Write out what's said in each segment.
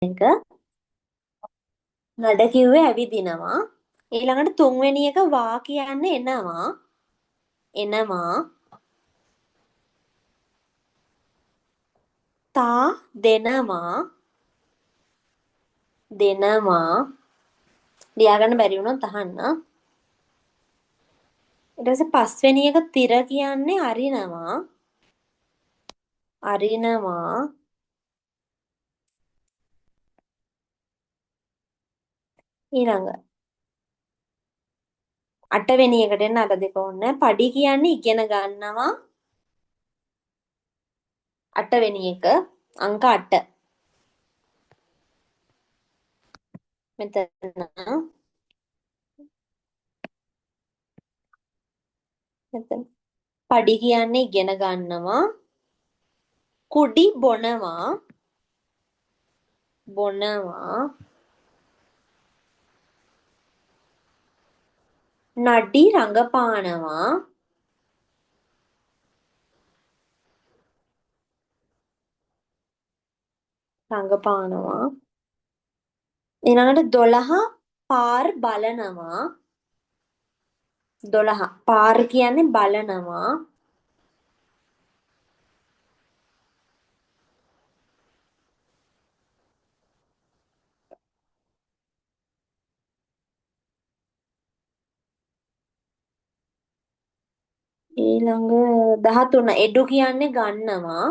එක නඩ කිව්වේ ඇවිදිනවා. ඊළඟට තුන්වෙනි එක වා කියන්නේ එනවා. එනවා. තා දෙනවා. දෙනවා. ලියාගන්න බැරි වුණොත් අහන්න. ඊට පස්සේ පස්වෙනි එක තිර කියන්නේ අරිනවා. අරිනවා. ඊළඟ අටවෙනි එකට එන්න අර දෙක ඕනේ. පඩි කියන්නේ ඉගෙන ගන්නවා. අටවෙනි එක අංක 8. මෙතන මෙතන පඩි කියන්නේ ඉගෙන ගන්නවා. කුඩි බොනවා. බොනවා. නඩි රඟපානවා. රඟපානවා. ඊළඟට 12 පාර් බලනවා. 12 පාර් කියන්නේ බලනවා. ඊළඟ 13 එඩු කියන්නේ ගන්නවා.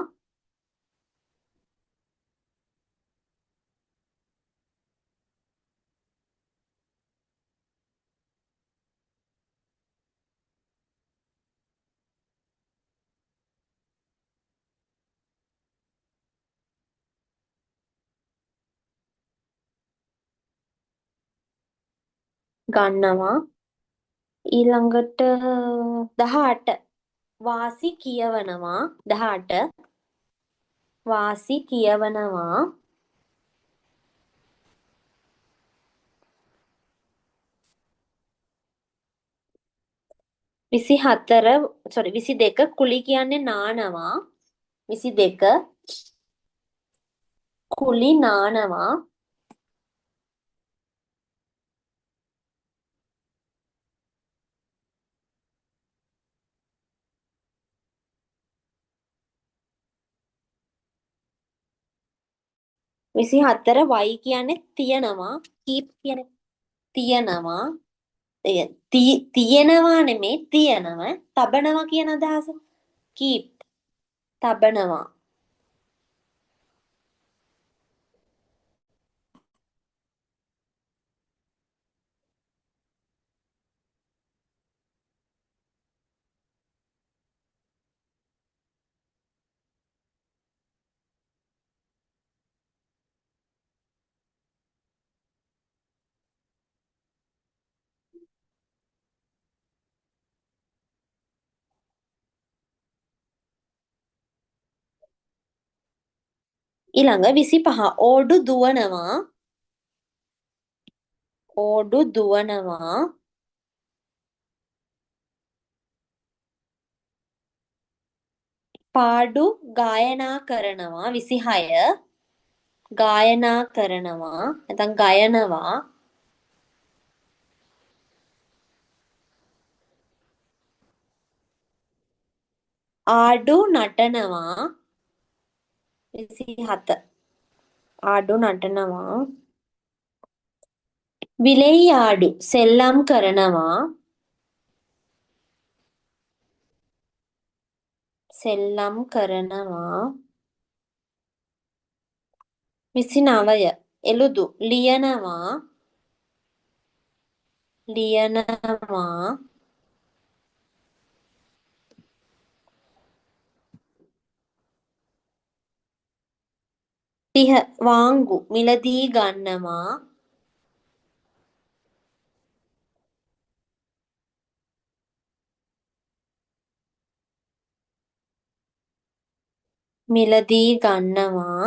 ගන්නවා. ඊළඟට 18 වාසි කියවනවා. 18 වාසි කියවනවා. 24 22 කුලි කියන්නේ නානවා. 22 කුලි නානවා. 24 වයි කියන්නේ තියනවා. කීප් කියන්නේ තියනවා. තියෙනවා නෙමෙයි තියනවා. තබනවා කියන අදහස. කීප් තබනවා. ඊළඟ 25 ඕඩු දුවනවා. ඕඩු දුවනවා. පාඩු ගායනා කරනවා. 26 ගායනා කරනවා. නැත්නම් ගයනවා. ආඩු නටනවා. 27 ආඩු නටනවා. විලෙයි ආඩු සෙල්ලම් කරනවා. සෙල්ලම් කරනවා. 29 එළුදු ලියනවා. ලියනවා. 30 වාංගු මිලදී ගන්නවා. මිලදී ගන්නවා.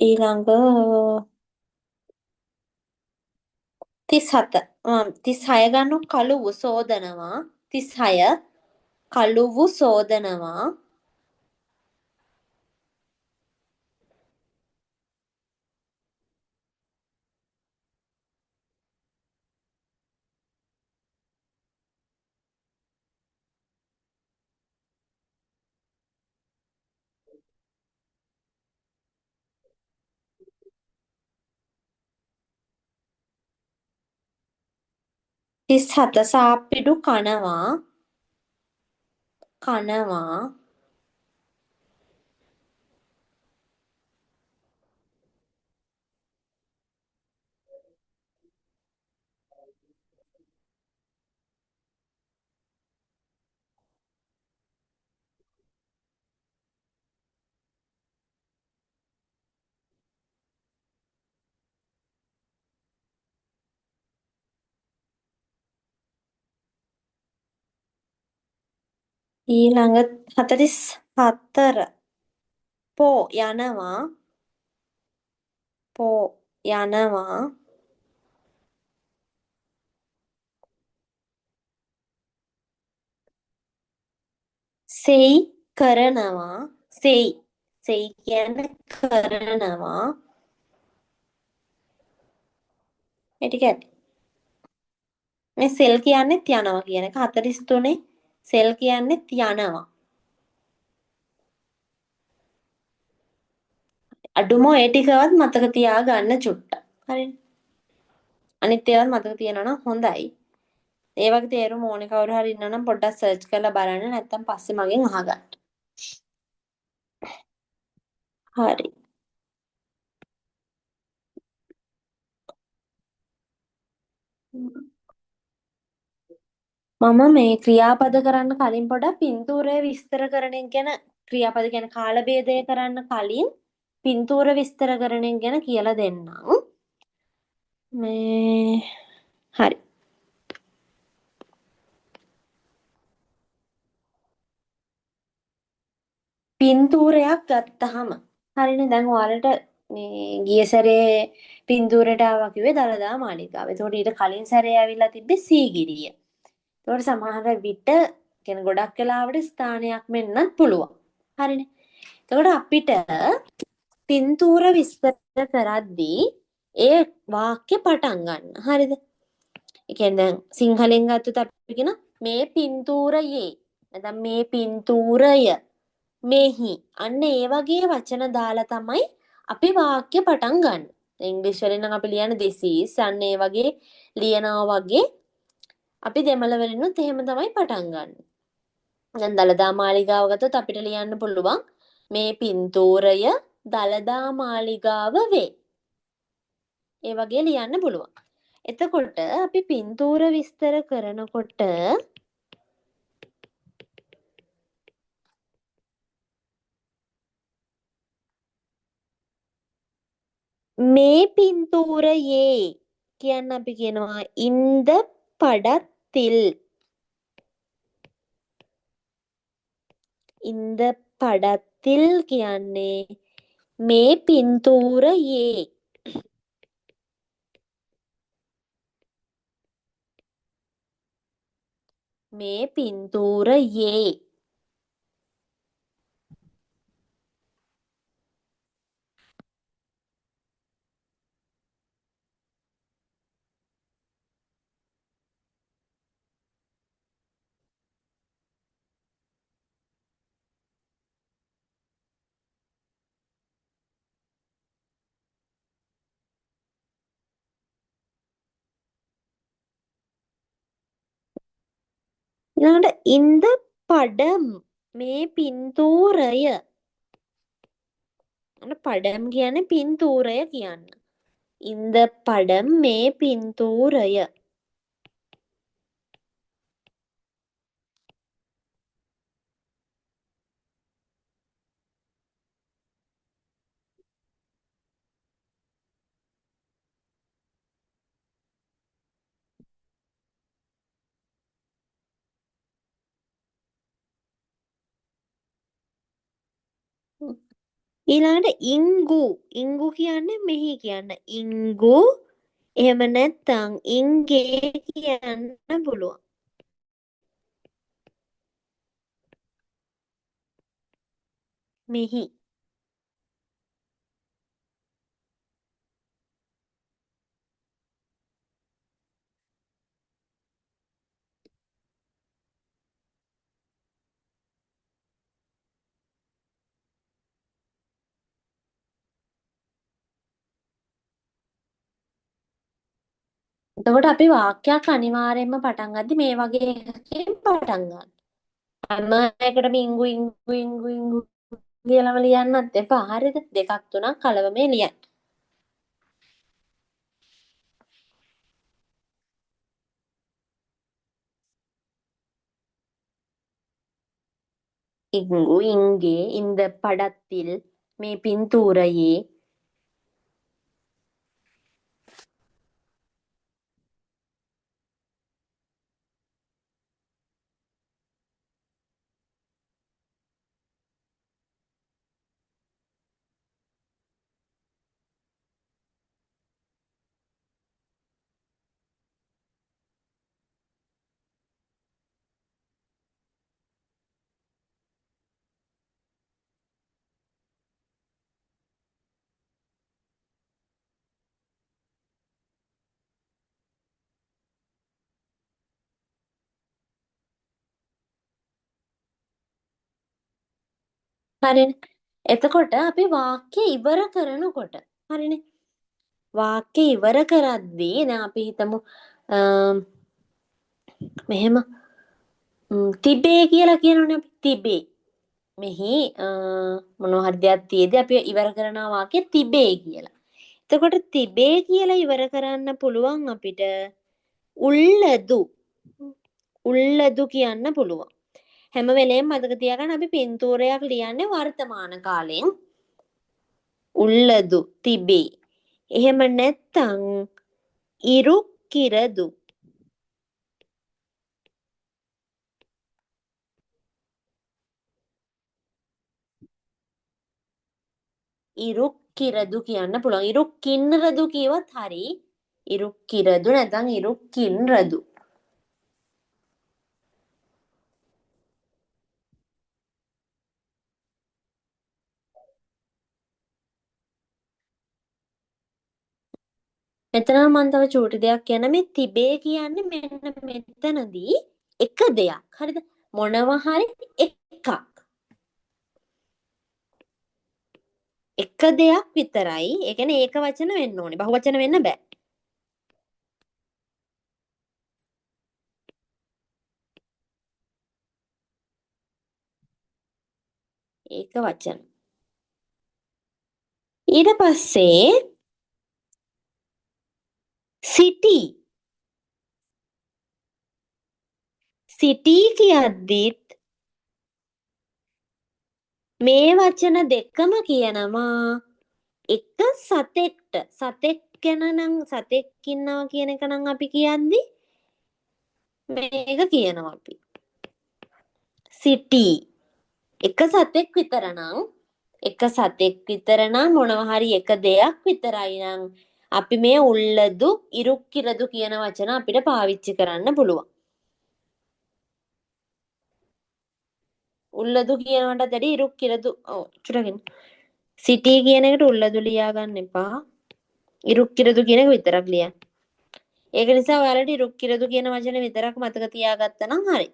ඊළඟ 37. 36 ගන්න කළුවු සෝදනවා. 36 කළුවු සෝදනවා. 37 සාප්පිඩු කනවා. කනවා. ඊළඟ 44 පෝ යනවා. පෝ යනවා. සෙයි කරනවා. සෙයි. සෙයි කියන්නේ කරනවා. ඒ ටික ඇති. මේ සෙල් කියන්නේත් යනවා කියන එක 43 සෙල් කියන්නේත් යනවා. අඩුම ඒ ටිකවත් මතක තියාගන්න චුට්ටක්. හරිනේ. අනිත් ඒවාත් මතක තියනවා නම් හොඳයි. ඒ වගේ තේරුම් ඕනේ කවුරු හරි ඉන්නවා නම් පොඩ්ඩක් සර්ච් කරලා බලන්න නැත්නම් පස්සේ මගෙන් අහගන්න. හරි. මම මේ ක්‍රියාපද කරන්න කලින් පොඩක් පින්තූරය විස්තර කරන එක ගැන ක්‍රියාපද කියන්නේ කාල භේදය කරන්න කලින් පින්තූර විස්තර කරන එක ගැන කියලා දෙන්නම්. මේ හරි. පින්තූරයක් ගත්තහම හරිනේ දැන් ඔයාලට මේ ගිය සැරේ පින්තූරයට ආවා කිව්වේ දළදා මාලිගාව. ඒතකොට ඊට කලින් සැරේ ඇවිල්ලා තිබ්බේ සීගිරිය. ඒතකොට සමහර විට කියන්නේ ගොඩක් වෙලාවට ස්ථානයක් වෙන්නත් පුළුවන්. හරිනේ. එතකොට අපිට පින්තූර විස්තර කරද්දී ඒ වාක්‍ය පටන් ගන්න. හරිද? ඒ කියන්නේ දැන් සිංහලෙන් ගත්තොත් අපි කියන මේ පින්තූරයේ නැත්නම් මේ පින්තූරය මෙහි අන්න ඒ වගේ වචන දාලා තමයි අපි වාක්‍ය පටන් ගන්න. ඉංග්‍රීසි වලින් නම් අපි ලියන්නේ this is අන්න ඒ වගේ ලියනවා වගේ අපි දෙමළ වලිනුත් එහෙම තමයි පටන් ගන්න. දැන් දළදා මාලිගාව ගත්තොත් අපිට ලියන්න පුළුවන් මේ පින්තූරය දළදා මාලිගාව වේ. ඒ වගේ ලියන්න පුළුවන්. එතකොට අපි පින්තූර විස්තර කරනකොට මේ පින්තූරයේ කියන්න අපි කියනවා ඉන්ද පඩத்தில் ඉන්ද පඩத்தில் කියන්නේ මේ පින්තූරයේ මේ පින්තූරයේ ඊළඟට ඉන්ද පඩම් මේ පින්තූරය අන්න පඩම් කියන්නේ පින්තූරය කියන්න. ඉන්ද පඩම් මේ පින්තූරය ඊළඟට ඉංගු. ඉංගු කියන්නේ මෙහි කියන්න. ඉංගු එහෙම නැත්නම් ඉංගේ කියන්න පුළුවන්. මෙහි. එතකොට අපි වාක්‍යයක් අනිවාර්යයෙන්ම පටන් ගද්දි මේ වගේ එකකින් පටන් ගන්න. හැම එකටම ඉංගු ඉංගු ඉංගු ඉංගු කියලාම ලියන්නත් එපා. හරිද? දෙකක් තුනක් කලවමේ ලියන්න. ඉංගු ඉංගේ இந்த படத்தில் මේ පින්තූරයේ හරිනේ. එතකොට අපි වාක්‍ය ඉවර කරනකොට හරිනේ. වාක්‍ය ඉවර කරද්දී දැන් අපි හිතමු මෙහෙම තිබේ කියලා කියනවනේ අපි තිබේ. මෙහි මොනවා හරි දෙයක් තියේදී අපි ඉවර කරනවා වාක්‍ය තිබේ කියලා. එතකොට තිබේ කියලා ඉවර කරන්න පුළුවන් අපිට උල්ලදු. උල්ලදු කියන්න පුළුවන්. හැම වෙලේම මතක තියාගන්න අපි පින්තූරයක් ලියන්නේ වර්තමාන කාලෙන්. උල්ලදු තිබේ. එහෙම නැත්තම් ඉරුක්කිරදු. ඉරුක්කිරදු කියන්න පුළුවන්. ඉරුක්කින්රදු කියවත් හරි. ඉරුක්කිරදු නැත්නම් ඉරුක්කින්රදු. මෙතන මම තව චූටි දෙයක් කියන්න මේ තිබේ කියන්නේ මෙන්න මෙතනදී එක දෙයක්. හරිද? මොනවා හරි එකක්. එක දෙයක් විතරයි. ඒ කියන්නේ ඒක වචන වෙන්න ඕනේ. බහු වචන වෙන්න බෑ. ඒක වචන. ඊට පස්සේ සිටි. සිටි කියද්දිත් මේ වචන දෙකම කියනවා එක සතෙක්ට. සතෙක් ගැන නම් සතෙක් ඉන්නවා කියන එක නම් අපි කියන්නේ මේක කියනවා අපි. සිටි. එක සතෙක් විතර නම් එක සතෙක් විතර නම් මොනවා හරි එක දෙයක් විතරයි නම් අපි මේ උල්ලදු ඉරුක්කිරදු කියන වචන අපිට පාවිච්චි කරන්න පුළුවන්. උල්ලදු කියනවට වැඩි ඉරුක්කිරදු චුටකින් සිටි කියන එකට උල්ලදු ලියා ගන්න එපා. ඉරුක්කිරදු කියන එක විතරක් ලියන්න. ඒක නිසා ඔයාලට ඉරුක්කිරදු කියන වචනේ විතරක් මතක තියාගත්තා නම් හරි.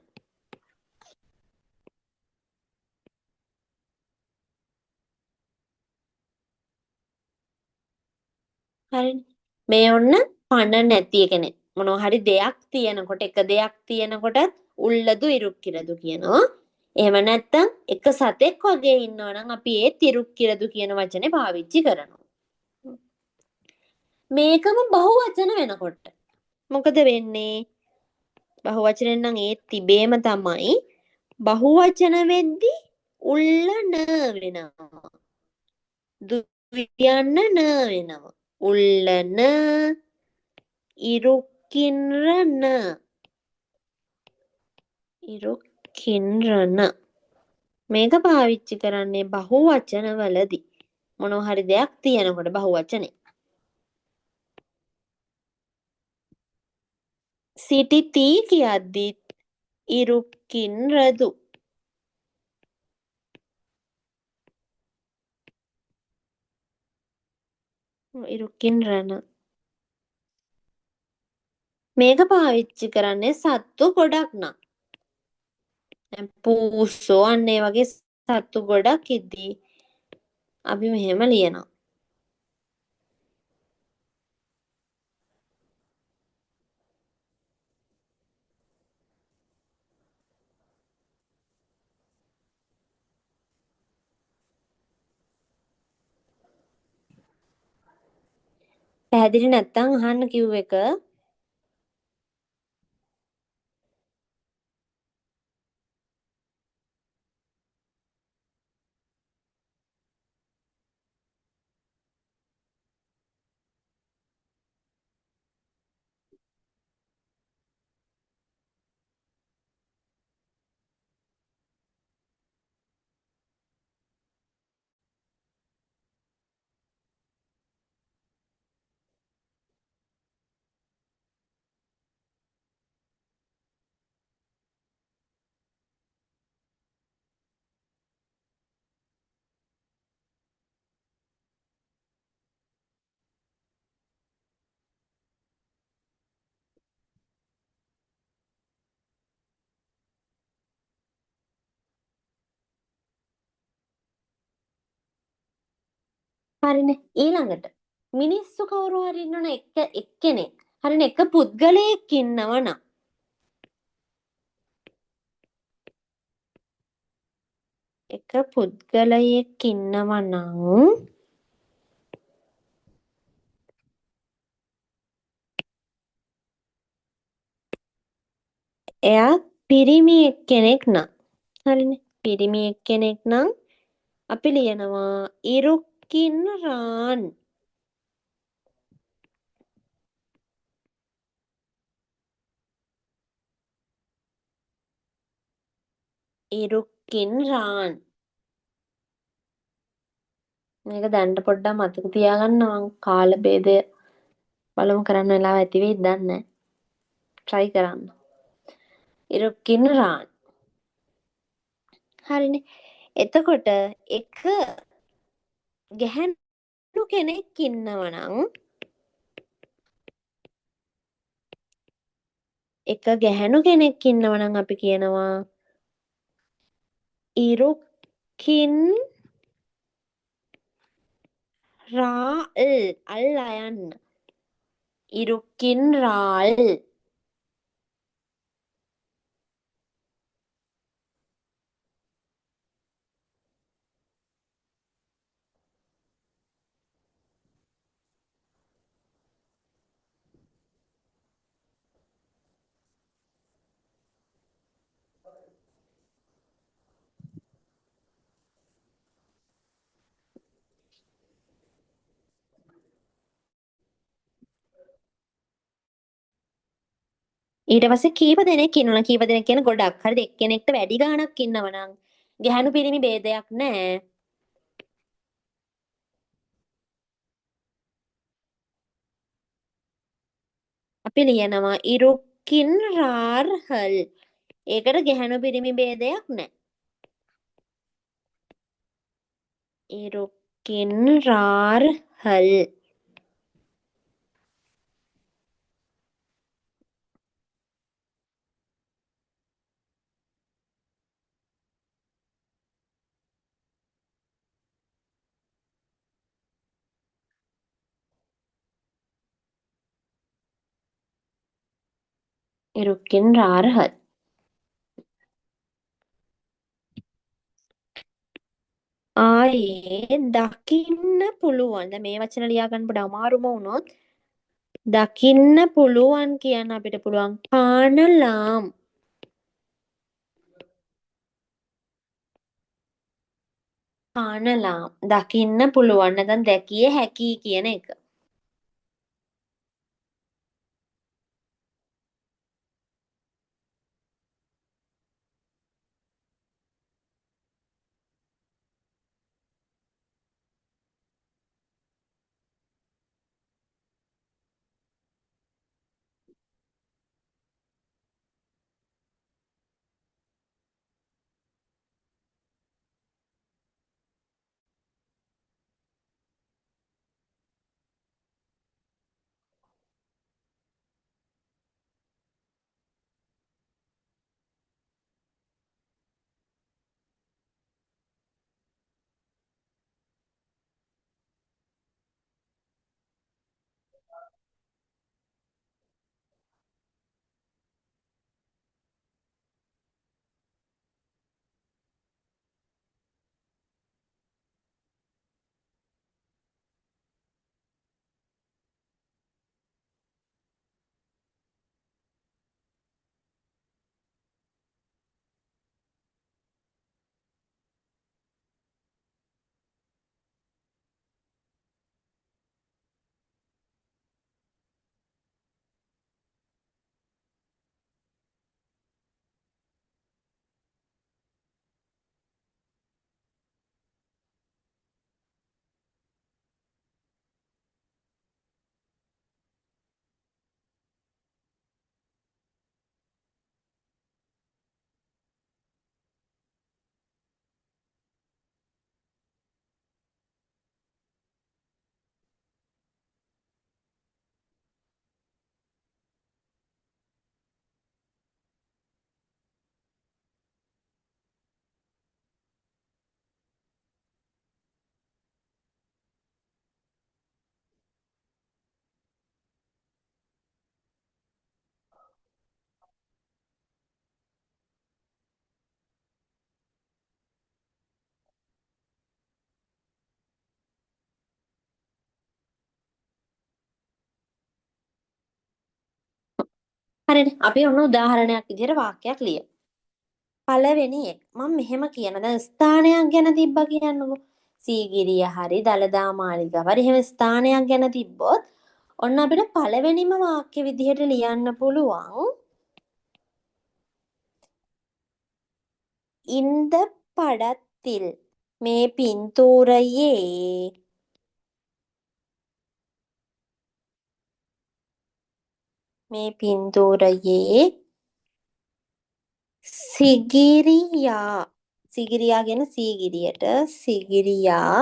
හරිනේ. මේ ඔන්න පණ නැති එකනේ. මොනවා හරි දෙයක් තියෙනකොට එක දෙයක් තියෙනකොටත් උල්ලදු ඉරුක්කිරදු කියනවා. එහෙම නැත්නම් එක සතෙක් වගේ ඉන්නවා නම් අපි ඒ තිරුක්කිරදු කියන වචනේ පාවිච්චි කරනවා. මේකම බහුවචන වෙනකොට මොකද වෙන්නේ? බහුවචනෙන් නම් ඒ තිබේම තමයි. බහුවචන වෙද්දි උල්ලන වෙනවා. දුයන්න න වෙනවා. උල්ලන ඉරුක්කින්රන ඉරුක්කින්රන මේක පාවිච්චි කරන්නේ බහුවචන වලදී. මොනවා හරි දෙයක් තියෙනකොට බහුවචනේ. සිටිති කියද්දිත් ඉරුක්කින් රදු. ඉරුක්කින් රණ. මේක පාවිච්චි කරන්නේ සත්තු ගොඩක් නම්. දැන් පූස්සෝ අන්න ඒ වගේ සත්තු ගොඩක් ඉද්දී අපි මෙහෙම ලියනවා. පැහැදිලි නැත්තම් අහන්න කිව්ව එක. හරිනේ. ඊළඟට මිනිස්සු කවුරු හරි ඉන්නවනේ එක්කෙනෙක්. හරිනේ එක පුද්ගලයෙක් ඉන්නවනම් එක පුද්ගලයෙක් ඉන්නවනම් එයා පිරිමි එක්කෙනෙක් නම්. හරිනේ. පිරිමි එක්කෙනෙක් නම් අපි ලියනවා ඉරුක්කින් රාන්. ඉරුක්කින් රාන්. මේක දැනට පොඩ්ඩක් මතක තියාගන්න මං කාල භේදය බලමු කරන්න වෙලාව ඇති වෙයිද දන්නේ නැහැ. try කරන්න. ඉරුක්කින් රාන්. හරිනේ. එතකොට එක ගැහැණු කෙනෙක් ඉන්නවනම් එක ගැහැණු කෙනෙක් ඉන්නවනම් අපි කියනවා ඉරුක්කින් රාල්. අල් අයන්න. ඉරුක්කින් රාල්. ඊට පස්සේ කීප දෙනෙක් ඉන්නවනම් කීප දෙනෙක් කියන ගොඩක්. හරිද? එක්කෙනෙක්ට වැඩි ගාණක් ඉන්නවනම් ගැහැණු පිරිමි ભેදයක් නැහැ. අපි ලියනවා ඉරුක්කින් රාර්හල්. ඒකට ගැහැණු පිරිමි ભેදයක් නැහැ. ඉරුක්කින් රාර්හල්. ඉරුක්කින් රාර්හල්. ආයේ දකින්න පුළුවන්. දැන් මේ වචන ලියා ගන්න පොඩ අමාරුම වුණොත් දකින්න පුළුවන් කියන්න අපිට පුළුවන් පානලාම්. පානලාම් දකින්න පුළුවන් නැත්නම් දැකිය හැකි කියන එක. හරිනේ. අපි ඔන්න උදාහරණයක් විදිහට වාක්‍යයක් ලියමු. පළවෙනි එක මම මෙහෙම කියන දැන් ස්ථානයක් ගැන තිබ්බා කියන්නකෝ. සීගිරිය හරි දළදා මාලිගාව හරි එහෙම ස්ථානයක් ගැන තිබ්බොත් ඔන්න අපිට පළවෙනිම වාක්‍ය විදිහට ලියන්න පුළුවන් இந்த படத்தில் මේ පින්තූරයේ මේ පින්තූරයේ සිගිරියා සිගිරියා කියන සීගිරියට සිගිරියා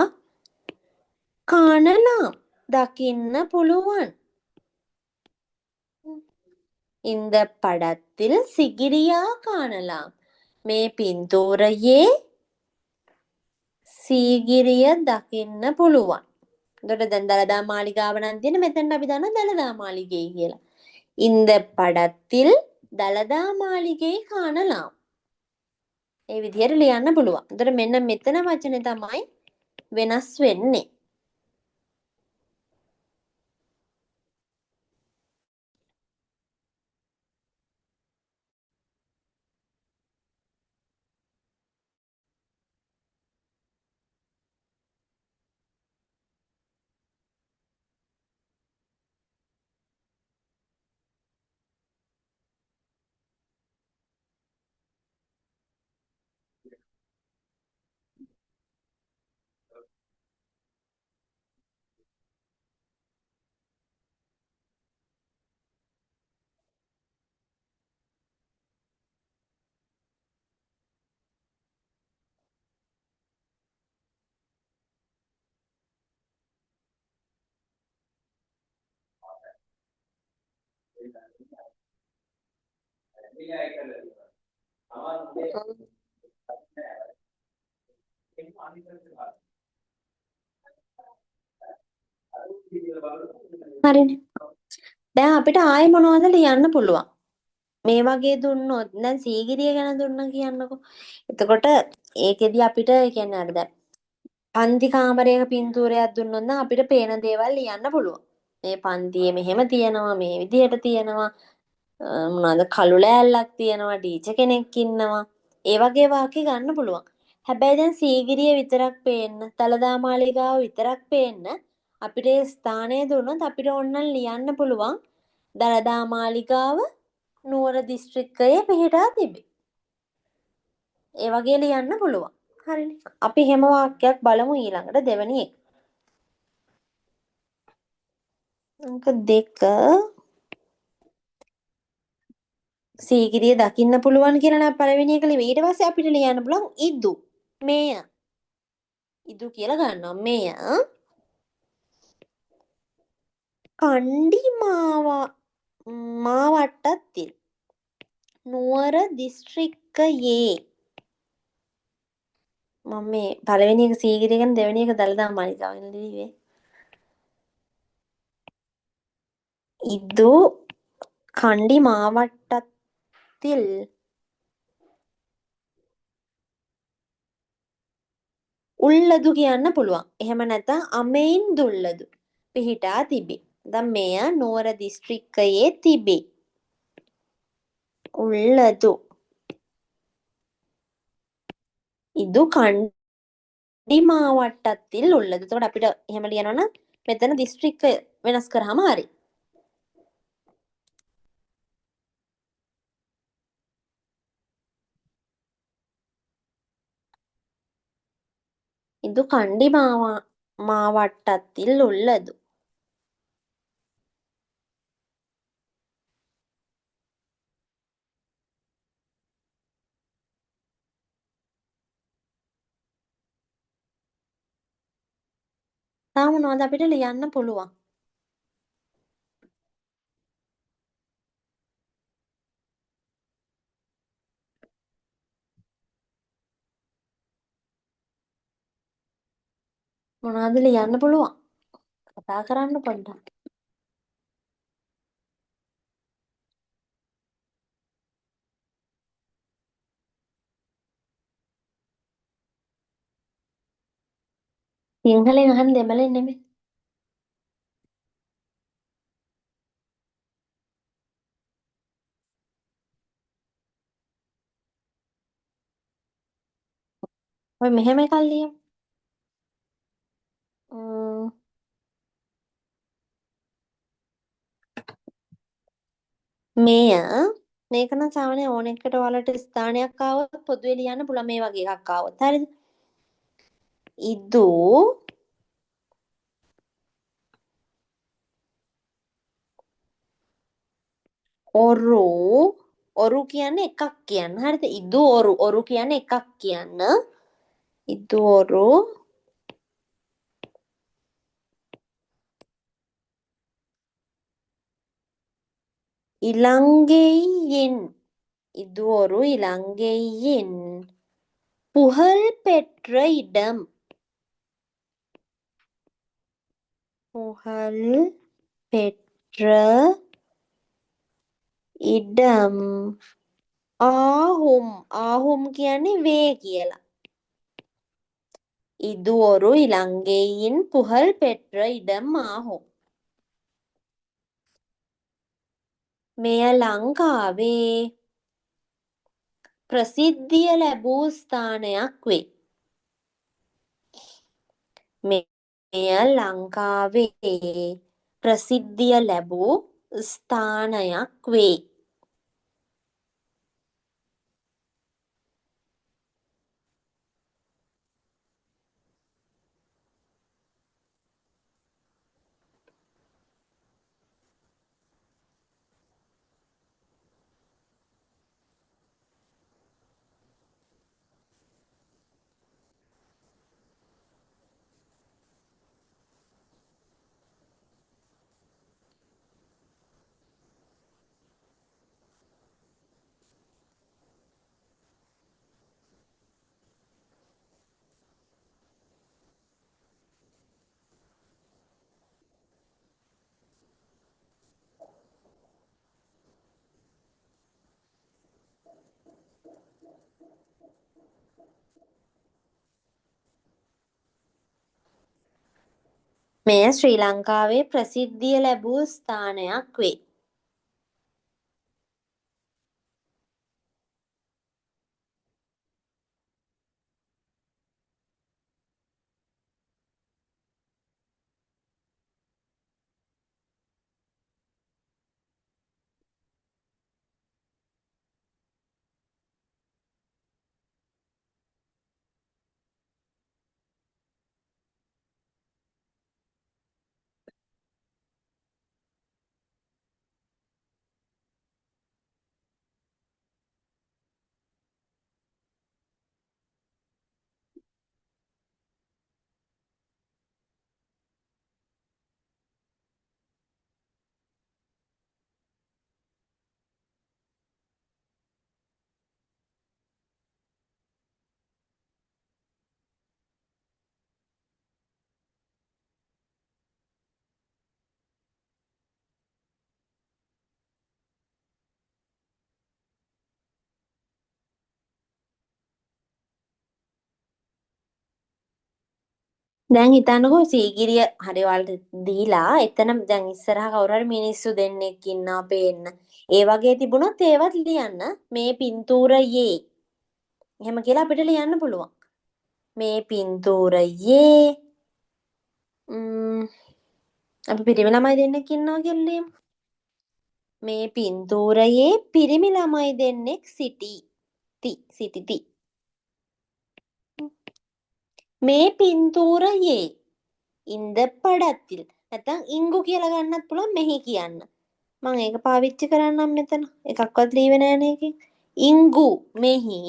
കാണலாம் දකින්න පුළුවන්. இந்த படத்தில் සිගිරියා കാണலாம். මේ පින්තූරයේ සීගිරිය දකින්න පුළුවන්. එතකොට දැන් දළදා මාලිගාව නම් තියෙන මෙතෙන් අපි දන්නවා දළදා මාලිගය කියලා. இந்த படத்தில் දළදා මාලිගය കാണலாம். ඒ විදිහට ලියන්න පුළුවන්. එතකොට මෙන්න මෙතන වචනේ තමයි වෙනස් වෙන්නේ. හරිනේ. දැන් අපිට ආයෙ මොනවද ලියන්න පුළුවන්? මේ වගේ දුන්නොත් දැන් සීගිරිය ගැන දුන්නා කියන්නකෝ. එතකොට ඒකෙදි අපිට කියන්නේ අර දැන් පන්ති කාමරයක පින්තූරයක් දුන්නොත් නම් අපිට පේන දේවල් ලියන්න පුළුවන්. මේ පන්තියේ මෙහෙම තියෙනවා මේ විදිහට තියෙනවා මොනවාද කළු ලෑල්ලක් තියෙනවා ටීචර් කෙනෙක් ඉන්නවා. ඒ වගේ වාක්‍ය ගන්න පුළුවන්. හැබැයි දැන් සීගිරිය විතරක් පේන්න, දළදා මාලිගාව විතරක් පේන්න අපිට ඒ ස්ථානය දුන්නොත් අපිට ඕනනම් ලියන්න පුළුවන් දළදා මාලිගාව නුවර දිස්ත්‍රික්කයේ පිහිටා තිබේ. ඒ වගේ ලියන්න පුළුවන්. හරිනේ. අපි හැම වාක්‍යයක් බලමු ඊළඟට දෙවෙනි එක. අංක 2 සීගිරිය දකින්න පුළුවන් කියලා නම් පළවෙනි එක ලිව්වේ. ඊට පස්සේ අපිට ලියන්න පුළුවන් ඉදු. මෙය. ඉදු කියලා ගන්නවා. මෙය මාවට්ටத்தில் නුවර දිස්ත්‍රික්කයේ මම මේ පළවෙනි එක සීගිරිය ගැන දෙවෙනි එක දළදා මාලිගාව ගැන ලිව්වේ. ඉදු කණ්ඩි මාවට්ටத்தில் උල්ලදු කියන්න පුළුවන්. එහෙම නැත්නම් අමෙයින් දුල්ලදු පිහිටා තිබේ. දැන් මෙය නුවර දිස්ත්‍රික්කයේ තිබේ. උල්ලදු. ඉදු කණ්ඩි මාවට්ටத்தில் උල්ලදු. එතකොට අපිට එහෙම ලියනවනම් මෙතන දිස්ත්‍රික්කය වෙනස් කරාම හරි. ඉදු කණ්ඩි මාවට්ටத்தில் උල්ලදු. තාම මොනවද අපිට ලියන්න පුළුවන්? මොනවද ලියන්න පුළුවන්? කතා කරන්න පොඩ්ඩක්. සිංහලෙන් අහන්න දෙමළෙන් නෙමෙයි. ඔය මෙහෙම එකක් ලියමු. ම්ම්, මෙය මේක නම් සාමාන්‍ය ඕන එකට ඔයාලට ස්ථානයක් ආවොත් පොදුවේ ලියන්න පුළුවන් මේ වගේ එකක් ආවොත්. හරිද? ඉදු ඔරු ඔරු කියන්නේ එකක් කියන්න. හරිද? ඉදු ඔරු ඔරු කියන්නේ එකක් කියන්න. ඉදු ඔරු இலங்கையின் இது ஒரு இலங்கையின் புகழ் பெற்ற இடம். புகழ் பெற்ற இடம் ஆகும். ஆகும் කියන්නේ වේ කියලා. இது ஒரு இலங்கையின் புகழ் பெற்ற இடம் ஆகும். මෙය ලංකාවේ ප්‍රසිද්ධිය ලැබූ ස්ථානයක් වේ. මෙය ලංකාවේ ප්‍රසිද්ධිය ලැබූ ස්ථානයක් වේ. මෙය ශ්‍රී ලංකාවේ ප්‍රසිද්ධිය ලැබූ ස්ථානයක් වේ. දැන් හිතන්නකෝ සීගිරිය හරි ඔයාලට දීලා එතන දැන් ඉස්සරහා කවුරු හරි මිනිස්සු දෙන්නෙක් ඉන්නවා පේන්න. ඒ වගේ තිබුණොත් ඒවත් ලියන්න මේ පින්තූරයේ. එහෙම කියලා අපිට ලියන්න පුළුවන්. මේ පින්තූරයේ අපි පිරිමි ළමයි දෙන්නෙක් ඉන්නවා කියලා ලියමු. මේ පින්තූරයේ පිරිමි ළමයි දෙන්නෙක් සිටිති. මේ පින්තූරයේ இந்த படத்தில் නැත්නම් ඉංගු කියලා ගන්නත් පුළුවන් මෙහි කියන්න. මම ඒක පාවිච්චි කරන්නම් මෙතන. එකක්වත් ලියුවේ නෑනේ එකේ. ඉංගු මෙහි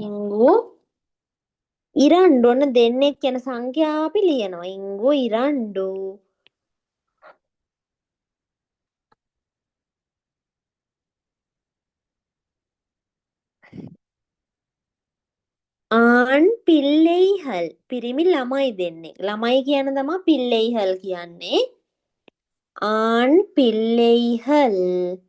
ඉංගු ඉරන්ඩු ඔන්න දෙන්නෙක් කියන සංඛ්‍යාව අපි ලියනවා. ඉංගු ඉරන්ඩු ආන් පිල්ලෙයිහල් පිරිමි ළමයි දෙන්නෙක්. ළමයි කියන තමයි පිල්ලෙයිහල් කියන්නේ. ஆண் பிள்ளைகள்.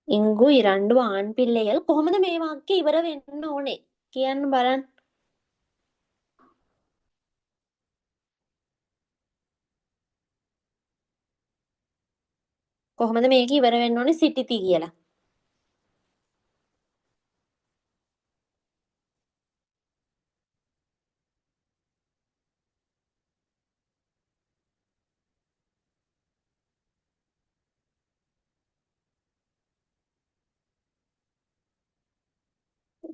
ඉංගු ඉරන්ඩු ආන් පිල්ලෙයල් කොහොමද මේ වාක්‍ය ඉවර වෙන්න ඕනේ කියන්න බලන්න. කොහොමද මේක ඉවර වෙන්න ඕනේ සිටිති කියලා.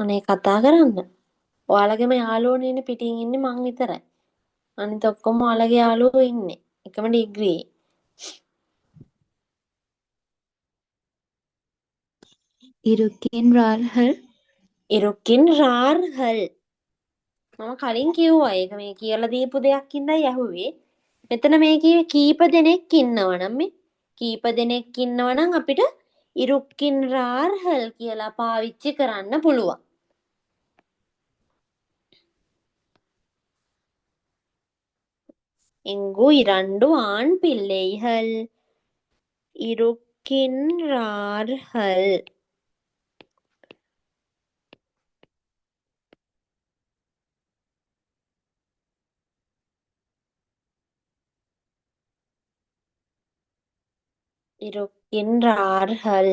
අනේ කතා කරන්න. ඔයාලගේම යාළුවෝනේ පිටින් ඉන්නේ මං විතරයි. අනිත ඔක්කොම ඔයාලගේ යාළුවෝ ඉන්නේ. එකම ඩිග්‍රියේ. ඉරුකින් ඉරුකින් රාර්හල්. මම කලින් කිව්වා ඒක මේ කියලා දීපු දෙයක් ඉඳයි ඇහුවේ. මෙතන මේ කිව්වේ කීප දෙනෙක් ඉන්නවනම් මේ කීප දෙනෙක් ඉන්නවනම් අපිට ඉරුක්කින් රාර්හල් කියලා පාවිච්චි කරන්න පුළුවන්. එංගු ඉරන්ඩු ආන් පිල්ලෙයිහල් ඉරුක්කින් රාර්හල්. இருக்கின்றார்கள்.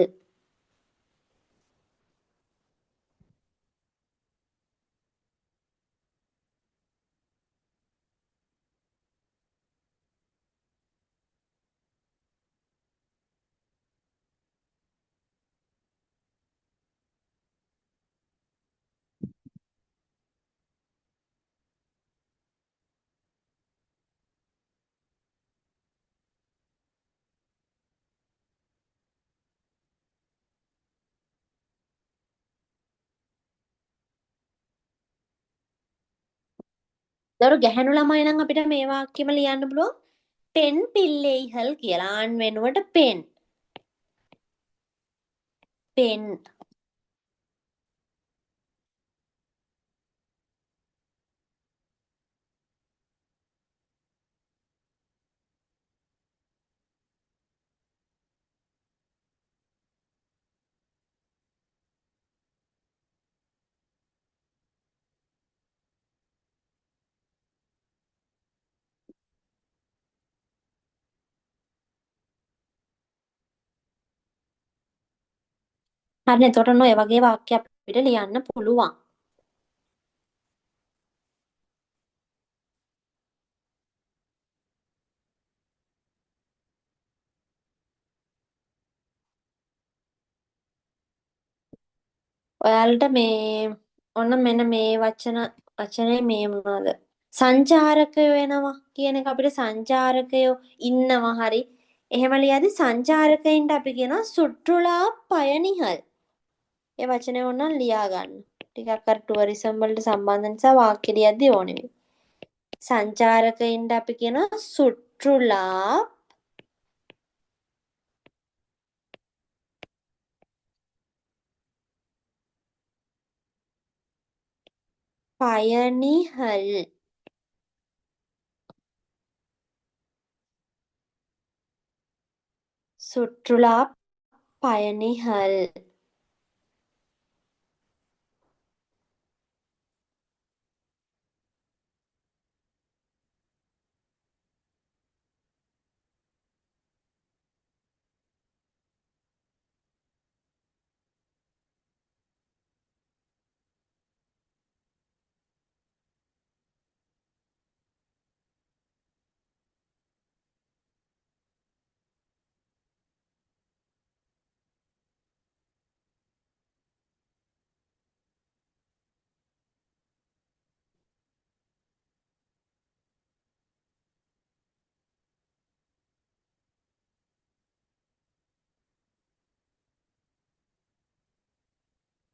දරු ගැහැණු ළමයි නම් අපිට මේ වාක්‍යෙම ලියන්න පුළුවන් පෙන් පිල්ලෙයිහල් කියලා. ආන් වෙනුවට පෙන්. පෙන්. හරිනේ. එතකොට ඔය වගේ වාක්‍ය අපිට ලියන්න පුළුවන්. ඔයාලට මේ ඔන්න මෙන්න මේ වචනේ මේ මොනවද? සංචාරකයෝ එනවා කියන එක අපිට සංචාරකයෝ ඉන්නවා හරි. එහෙම ලියද්දි සංචාරකයින්ට අපි කියනවා සුට්රුලා පයනිහල්. ඒ වචනේ ඕනනම් ලියා ගන්න. ටිකක් අර ටුවරිසම් වලට සම්බන්ධ නිසා වාක්‍ය ලියද්දි ඕනේ වෙයි. සංචාරකයින්ට අපි කියනවා සුට්රුලා පයනිහල්. சுற்றுலா பயணிகள்.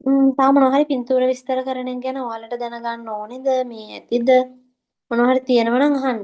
තව මොනවා හරි පින්තූර විස්තර කරන එක ගැන ඔයාලට දැනගන්න ඕනේද? මේ ඇතිද? මොනවා හරි තියෙනවා නම් අහන්න.